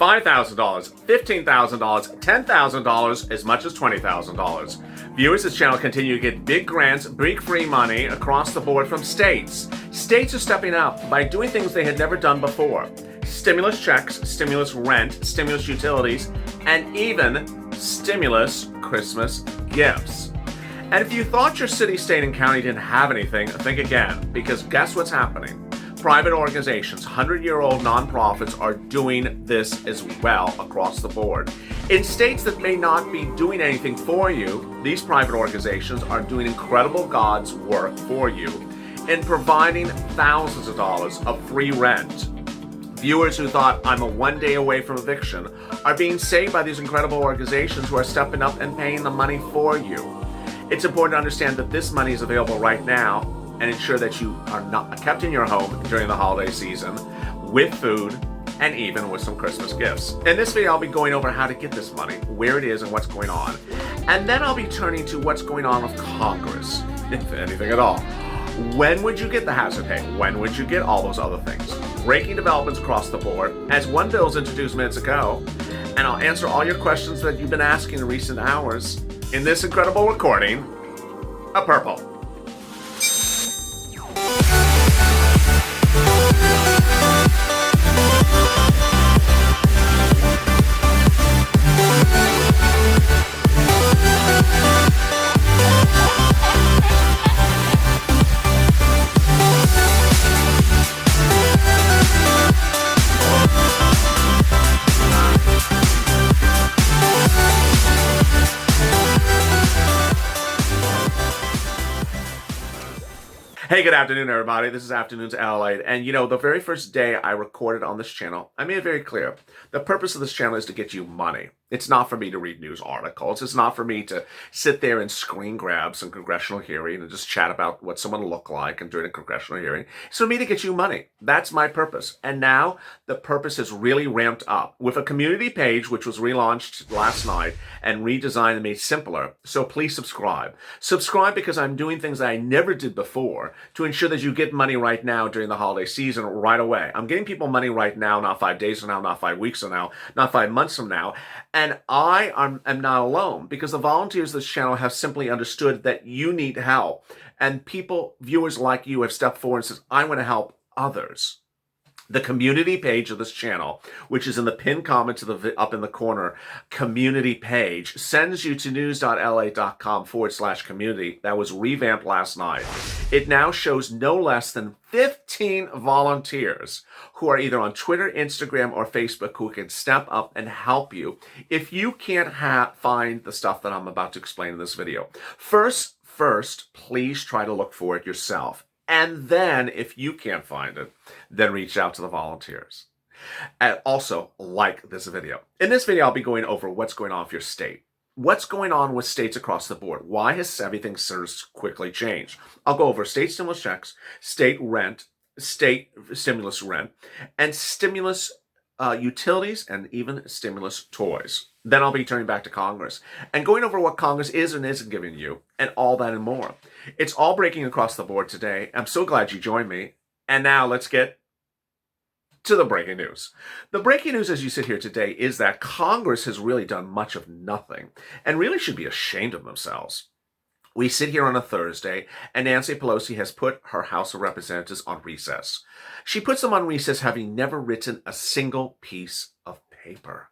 $5,000, $15,000, $10,000, as much as $20,000. Viewers of this channel continue to get big grants, big free money across the board from states. States are stepping up by doing things they had never done before. Stimulus checks, stimulus rent, stimulus utilities, and even stimulus Christmas gifts. And if you thought your city, state, and county didn't have anything, think again, because guess what's happening? Private organizations, 100-year-old nonprofits are doing this as well across the board. In states that may not be doing anything for you, these private organizations are doing incredible God's work for you in providing thousands of dollars of free rent. Viewers who thought I'm a one day away from eviction are being saved by these incredible organizations who are stepping up and paying the money for you. It's important to understand that this money is available right now and ensure that you are not kept in your home during the holiday season with food and even with some Christmas gifts. In this video, I'll be going over how to get this money, where it is and what's going on. And then I'll be turning to what's going on with Congress, if anything at all. When would you get the hazard pay? When would you get all those other things? Breaking developments across the board, as one bill was introduced minutes ago, and I'll answer all your questions that you've been asking in recent hours in this incredible recording of Purple. Hey, good afternoon, everybody. This is Afternoons Lalate. And you know, the very first day I recorded on this channel, I made it very clear. The purpose of this channel is to get you money. It's not for me to read news articles. It's not for me to sit there and screen grab some congressional hearing and just chat about what someone looked like and during a congressional hearing. It's for me to get you money. That's my purpose. And now the purpose has really ramped up with a community page, which was relaunched last night and redesigned and made simpler. So please subscribe. Subscribe because I'm doing things that I never did before to ensure that you get money right now during the holiday season right away. I'm getting people money right now, not 5 days from now, not 5 weeks from now, not 5 months from now. And I am not alone because the volunteers of this channel have simply understood that you need help. And people, viewers like you, have stepped forward and said, I want to help others. The community page of this channel, which is in the pinned comment to the up in the corner, community page, sends you to news.la.com/community. That was revamped last night. It now shows no less than 15 volunteers who are either on Twitter, Instagram, or Facebook who can step up and help you if you can't find the stuff that I'm about to explain in this video. First, please try to look for it yourself. And then, if you can't find it, then reach out to the volunteers. And also, like this video. In this video, I'll be going over what's going on with your state. What's going on with states across the board? Why has everything so quickly changed? I'll go over state stimulus checks, state rent, state stimulus rent, and stimulus utilities, and even stimulus toys. Then I'll be turning back to Congress and going over what Congress is and isn't giving you, and all that and more. It's all breaking across the board today. I'm so glad you joined me. And now let's get to the breaking news. The breaking news as you sit here today is that Congress has really done much of nothing and really should be ashamed of themselves. We sit here on a Thursday, and Nancy Pelosi has put her House of Representatives on recess. She puts them on recess having never written a single piece of paper.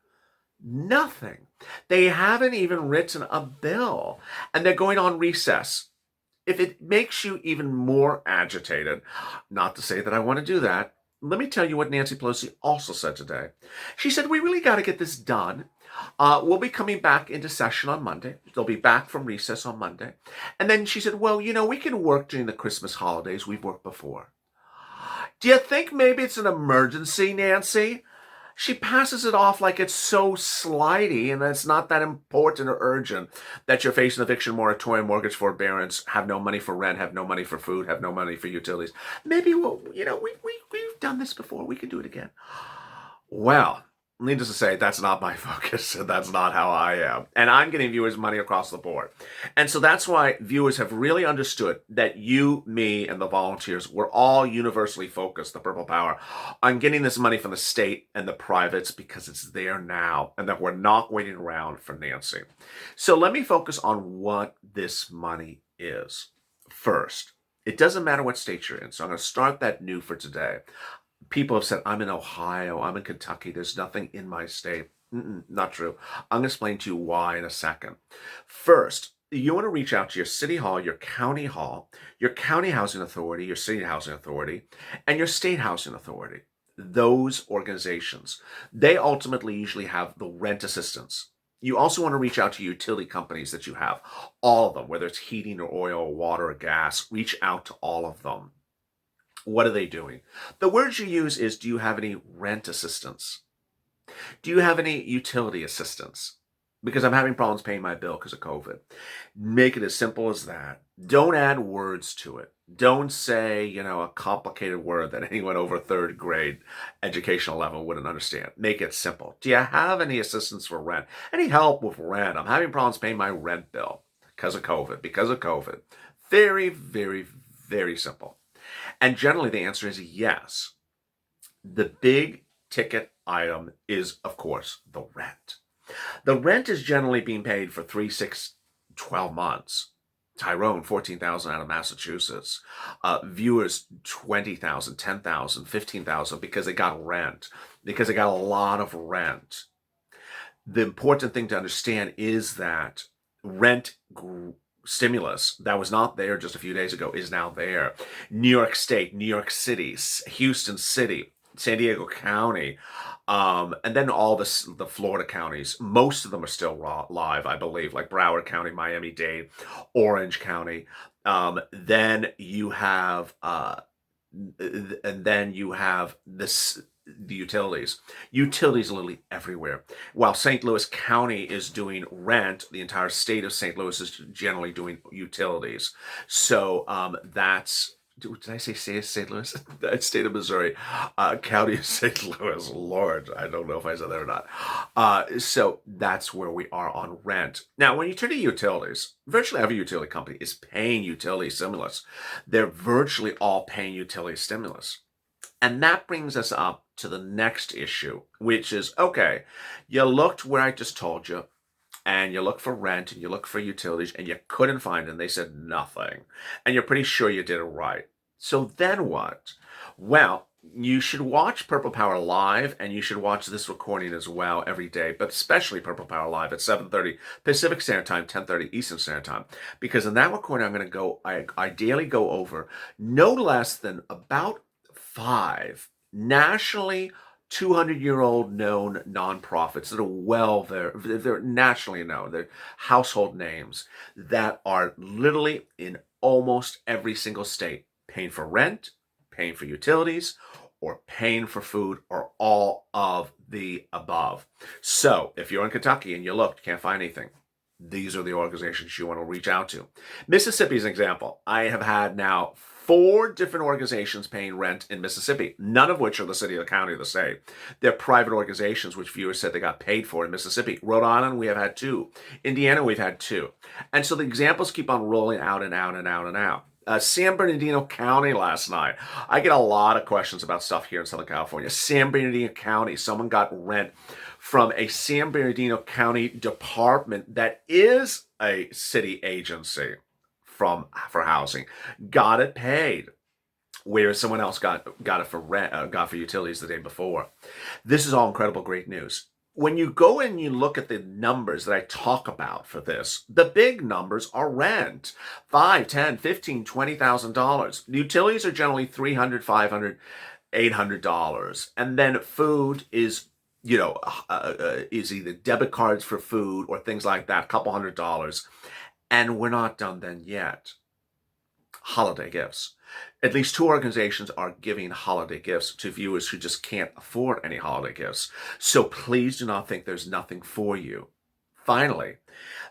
Nothing. They haven't even written a bill, and they're going on recess. If it makes you even more agitated, not to say that I want to do that, let me tell you what Nancy Pelosi also said today. She said, we really got to get this done. We'll be coming back into session on Monday. They'll be back from recess on Monday. And then she said, well, you know, we can work during the Christmas holidays. We've worked before. Do you think maybe it's an emergency, Nancy? She passes it off like it's so slidey and that it's not that important or urgent that you're facing eviction moratorium, mortgage forbearance, have no money for rent, have no money for food, have no money for utilities. Maybe we've done this before. We can do it again. Well, needless to say, that's not my focus, and that's not how I am. And I'm getting viewers money across the board. And so that's why viewers have really understood that you, me, and the volunteers, we're all universally focused, the Purple Power, on getting this money from the state and the privates because it's there now, and that we're not waiting around for Nancy. So let me focus on what this money is. First, it doesn't matter what state you're in. So I'm going to start that new for today. People have said, I'm in Ohio, I'm in Kentucky, there's nothing in my state. Not true. I'm going to explain to you why in a second. First, you want to reach out to your city hall, your county housing authority, your city housing authority, and your state housing authority. Those organizations, they ultimately usually have the rent assistance. You also want to reach out to utility companies that you have, all of them, whether it's heating or oil or water or gas, reach out to all of them. What are they doing? The words you use is, do you have any rent assistance? Do you have any utility assistance? Because I'm having problems paying my bill because of COVID. Make it as simple as that. Don't add words to it. Don't say, a complicated word that anyone over third grade educational level wouldn't understand. Make it simple. Do you have any assistance for rent? Any help with rent? I'm having problems paying my rent bill because of COVID. Very, very, very simple. And generally the answer is yes. The big ticket item is, of course, the rent. The rent is generally being paid for 3, 6, 12 months. Tyrone, $14,000 out of Massachusetts. Viewers, $20,000, $10,000, $15,000 because they got rent, because they got a lot of rent. The important thing to understand is that rent stimulus that was not there just a few days ago is now there. New York State, New York City, Houston City, San Diego County, and then all the Florida counties. Most of them are still live, I believe, like Broward County, Miami-Dade, Orange County. Then you have the utilities. Utilities literally everywhere. While St. Louis County is doing rent, the entire state of St. Louis is generally doing utilities. So that's, did I say St. Louis? That state of Missouri, county of St. Louis. Lord, I don't know if I said that or not. So that's where we are on rent. Now, when you turn to utilities, virtually every utility company is paying utility stimulus. They're virtually all paying utility stimulus. And that brings us up to the next issue, which is, okay, you looked where I just told you, and you looked for rent, and you looked for utilities, and you couldn't find them. They said nothing. And you're pretty sure you did it right. So then what? Well, you should watch Purple Power Live, and you should watch this recording as well every day, but especially Purple Power Live at 7:30 Pacific Standard Time, 10:30 Eastern Standard Time. Because in that recording, I'm going to I daily go over no less than about 5 nationally 200-year-old known nonprofits that are they're nationally known. They're household names that are literally in almost every single state paying for rent, paying for utilities, or paying for food, or all of the above. So if you're in Kentucky and you looked, can't find anything, these are the organizations you want to reach out to. Mississippi is an example. I have had now 4 different organizations paying rent in Mississippi, none of which are the city or the county or the state. They're private organizations, which viewers said they got paid for in Mississippi. Rhode Island, we have had 2. Indiana, we've had 2. And so the examples keep on rolling out and out and out and out. San Bernardino County last night. I get a lot of questions about stuff here in Southern California. San Bernardino County, someone got rent from a San Bernardino County department that is a city agency for housing, got it paid, whereas someone else got it for rent, got for utilities the day before. This is all incredible, great news. When you go and you look at the numbers that I talk about for this, the big numbers are rent, $5, $10, $15, $20,000. Utilities are generally $300, $500, $800, and then food is is either debit cards for food or things like that, a couple $100. And we're not done then yet. Holiday gifts. At least 2 organizations are giving holiday gifts to viewers who just can't afford any holiday gifts. So please do not think there's nothing for you. Finally,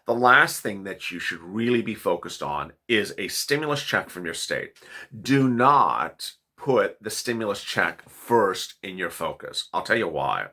the last thing that you should really be focused on is a stimulus check from your state. Do not put the stimulus check first in your focus. I'll tell you why.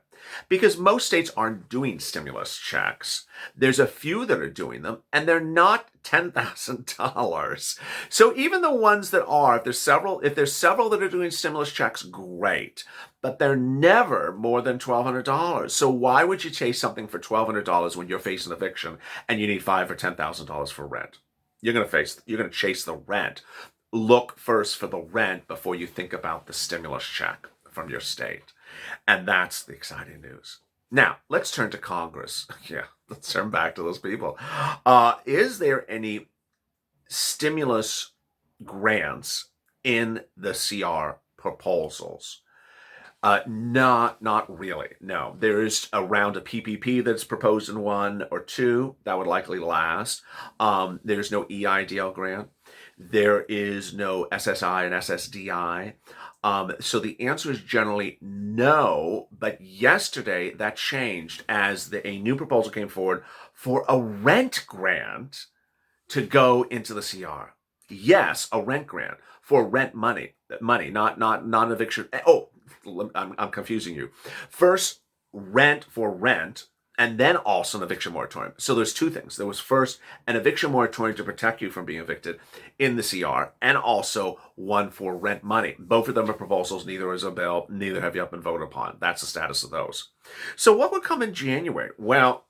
Because most states aren't doing stimulus checks. There's a few that are doing them, and they're not $10,000. So even the ones that are, if there's several that are doing stimulus checks, great. But they're never more than $1,200. So why would you chase something for $1,200 when you're facing eviction and you need $5,000 or $10,000 for rent? You're going to chase the rent. Look first for the rent before you think about the stimulus check from your state. And that's the exciting news. Now, let's turn to Congress. Yeah, let's turn back to those people. Is there any stimulus grants in the CR proposals? Not really. No, there is a round of PPP that's proposed in one or two that would likely last. There's no EIDL grant. There is no SSI and SSDI. So the answer is generally no, but yesterday that changed as a new proposal came forward for a rent grant to go into the CR. Yes, a rent grant for rent money, not eviction. Oh, I'm confusing you. First, rent for rent, and then also an eviction moratorium. So there's two things. There was first an eviction moratorium to protect you from being evicted in the CR, and also one for rent money. Both of them are proposals. Neither is a bill. Neither have yet been voted upon. That's the status of those. So what would come in January? Well,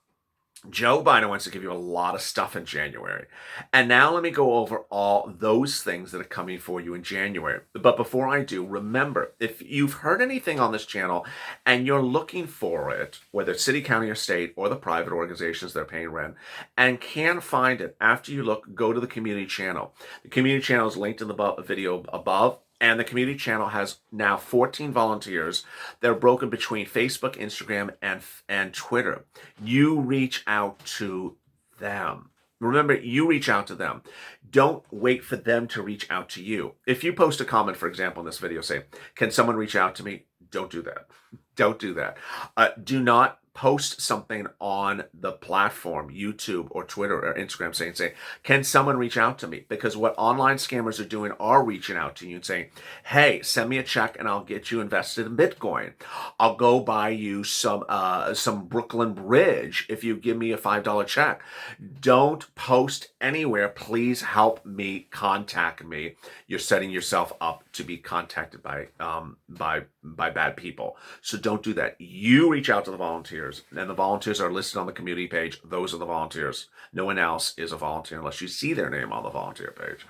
Joe Biden wants to give you a lot of stuff in January. And now let me go over all those things that are coming for you in January. But before I do, remember, if you've heard anything on this channel and you're looking for it, whether it's city, county, or state, or the private organizations that are paying rent, and can't find it, after you look, go to the community channel. The community channel is linked in the video above. And the community channel has now 14 volunteers that are broken between Facebook, Instagram, and Twitter. You reach out to them. Remember, you reach out to them. Don't wait for them to reach out to you. If you post a comment, for example, in this video, say, can someone reach out to me? Don't do that. Don't do that. Do not post something on the platform, YouTube or Twitter or Instagram, saying, can someone reach out to me? Because what online scammers are doing are reaching out to you and saying, hey, send me a check and I'll get you invested in Bitcoin. I'll go buy you some Brooklyn Bridge if you give me a $5 check. Don't post anywhere. Please help me, contact me. You're setting yourself up to be contacted by bad people. So don't do that. You reach out to the volunteers, and the volunteers are listed on the community page. Those are the volunteers. No one else is a volunteer unless you see their name on the volunteer page.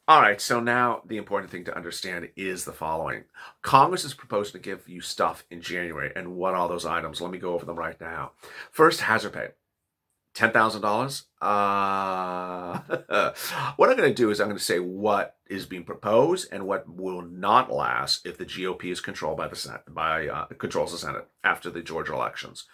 All right, so now the important thing to understand is the following. Congress is proposing to give you stuff in January, and what are those items? Let me go over them right now. First, hazard pay. $10,000. What I'm going to do is I'm going to say what is being proposed and what will not last if the GOP is controlled by the Senate, controls the Senate after the Georgia elections.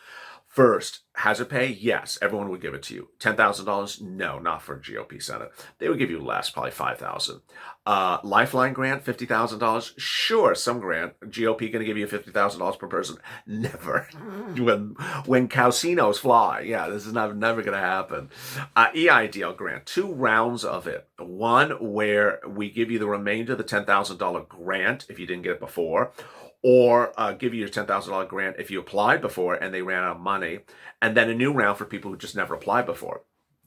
First, hazard pay, yes, everyone would give it to you. $10,000, no, not for GOP Senate. They would give you less, probably $5,000. Lifeline grant, $50,000, sure, some grant. GOP going to give you $50,000 per person? Never. When casinos fly, yeah, this is never going to happen. EIDL grant, 2 rounds of it. One where we give you the remainder of the $10,000 grant if you didn't get it before, or give you your $10,000 grant if you applied before and they ran out of money, and then a new round for people who just never applied before.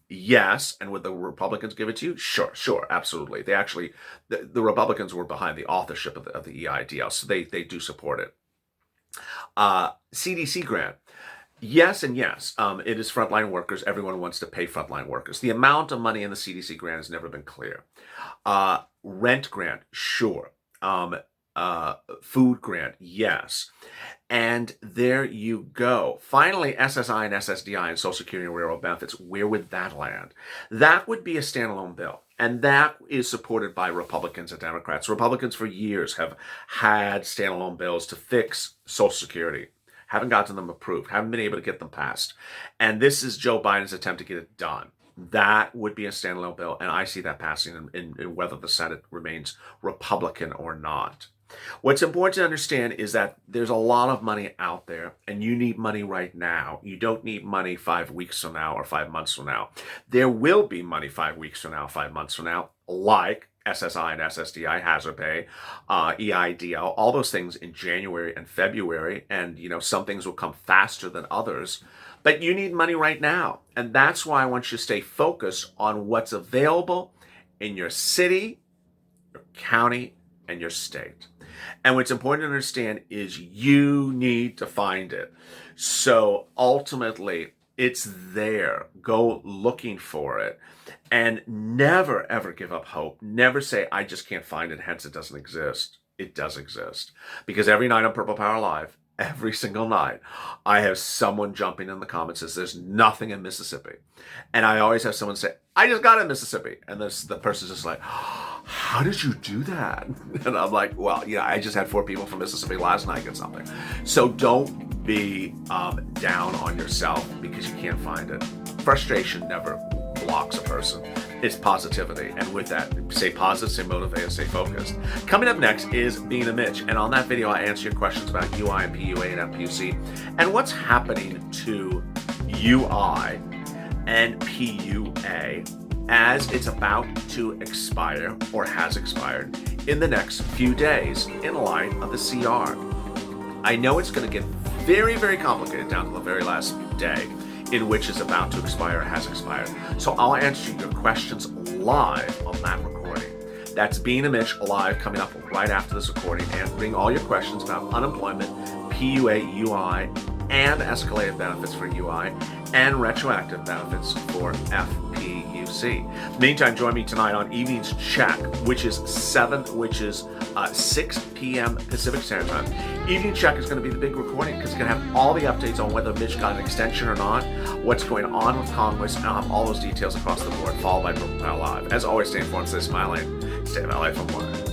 Yes, and would the Republicans give it to you? Sure, absolutely. They actually, the Republicans were behind the authorship of the EIDL, so they do support it. CDC grant. Yes and yes. It is frontline workers. Everyone wants to pay frontline workers. The amount of money in the CDC grant has never been clear. Rent grant, sure. Food grant, yes. And there you go. Finally, SSI and SSDI and Social Security and Railroad benefits, where would that land? That would be a standalone bill. And that is supported by Republicans and Democrats. Republicans for years have had standalone bills to fix Social Security. Haven't gotten them approved. Haven't been able to get them passed. And this is Joe Biden's attempt to get it done. That would be a standalone bill. And I see that passing in whether the Senate remains Republican or not. What's important to understand is that there's a lot of money out there, and you need money right now. You don't need money 5 weeks from now or 5 months from now. There will be money 5 weeks from now, 5 months from now, like SSI and SSDI, hazard pay, EIDL, all those things in January and February. And, some things will come faster than others. But you need money right now. And that's why I want you to stay focused on what's available in your city, your county, and your state. And what's important to understand is you need to find it. So ultimately, it's there. Go looking for it. And never, ever give up hope. Never say, I just can't find it, hence it doesn't exist. It does exist. Because every night on Purple Power Live, every single night, I have someone jumping in the comments says there's nothing in Mississippi. And I always have someone say, I just got in Mississippi. And the person's just like, how did you do that? And I'm like, well, I just had 4 people from Mississippi last night get something. So don't be down on yourself because you can't find it. Frustration never blocks a person. It's positivity. And with that, stay positive, stay motivated, stay focused. Coming up next is Being a Mitch. And on that video, I answer your questions about UI and PUA and FPUC and what's happening to UI and PUA as it's about to expire or has expired in the next few days in light of the CR. I know it's going to get very, very complicated down to the very last day in which is about to expire or has expired. So I'll answer your questions live on that recording. That's Being a Mitch live coming up right after this recording, and bring all your questions about unemployment, PUA, UI, and escalated benefits for UI, and retroactive benefits for FPUC. Meantime, join me tonight on Evening's Check, which is 6 p.m. Pacific Standard Time. Evening Check is going to be the big recording because it's going to have all the updates on whether Mitch got an extension or not, what's going on with Congress, and I'll have all those details across the board, followed by Purple Power Live. As always, stay informed, stay smiling, stay in LA for more.